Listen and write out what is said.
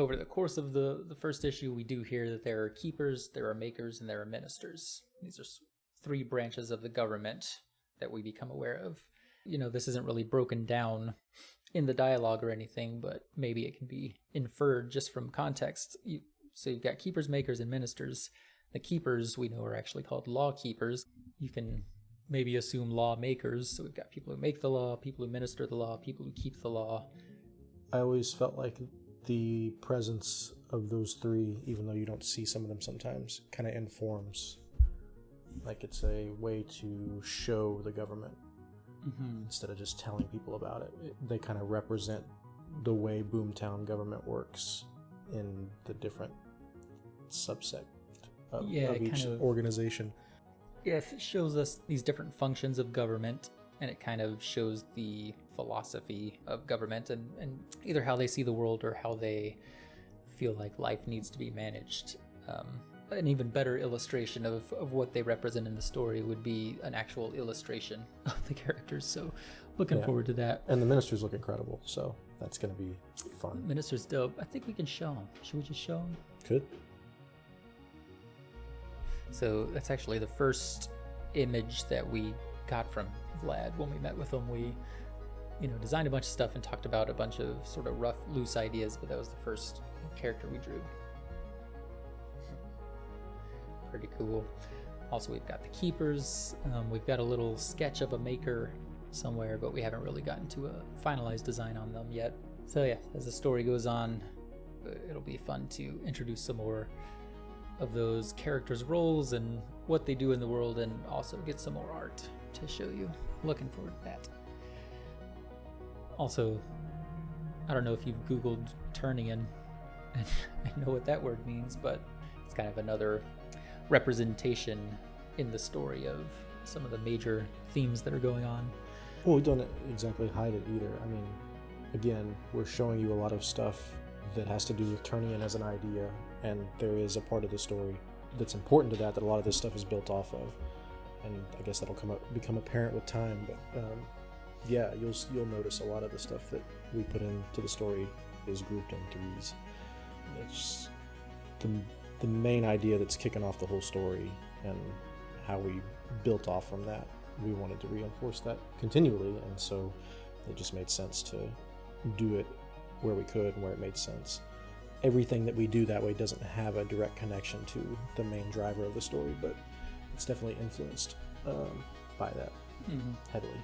over the course of the first issue, we do hear that there are keepers, there are makers, and there are ministers. These are three branches of the government that we become aware of. This isn't really broken down in the dialogue or anything, but maybe it can be inferred just from context. So you've got keepers, makers, and ministers. The keepers, we know, are actually called law keepers. You can maybe assume lawmakers. So we've got people who make the law, people who minister the law, people who keep the law. I always felt like the presence of those three, even though you don't see some of them sometimes, kind of informs. Like it's a way to show the government instead of just telling people about it. They kind of represent the way Boomtown government works in the different subset of each organization. Yeah, it shows us these different functions of government, and it kind of shows the philosophy of government and either how they see the world or how they feel like life needs to be managed. An even better illustration of what they represent in the story would be an actual illustration of the characters. So looking forward to that. And the ministers look incredible, so that's going to be fun. Minister's dope. I think we can show them. Should we just show them? Could. So that's actually the first image that we got from Vlad when we met with him. We, designed a bunch of stuff and talked about a bunch of sort of rough, loose ideas, but that was the first character we drew. Pretty cool. Also, we've got the keepers. We've got a little sketch of a maker somewhere, but we haven't really gotten to a finalized design on them yet. So yeah, as the story goes on, it'll be fun to introduce some more of those characters' roles and what they do in the world, and also get some more art to show you. Looking forward to that. Also, I don't know if you've Googled Ternion, and I know what that word means, but it's kind of another representation in the story of some of the major themes that are going on. Well, we don't exactly hide it either. I mean, again, we're showing you a lot of stuff that has to do with Ternion as an idea, and there is a part of the story that's important to that a lot of this stuff is built off of, and I guess that'll become apparent with time. But yeah, you'll notice a lot of the stuff that we put into the story is grouped in threes. It's the main idea that's kicking off the whole story, and how we built off from that. We wanted to reinforce that continually, and so it just made sense to do it where we could and where it made sense. Everything that we do that way doesn't have a direct connection to the main driver of the story, but it's definitely influenced by that heavily.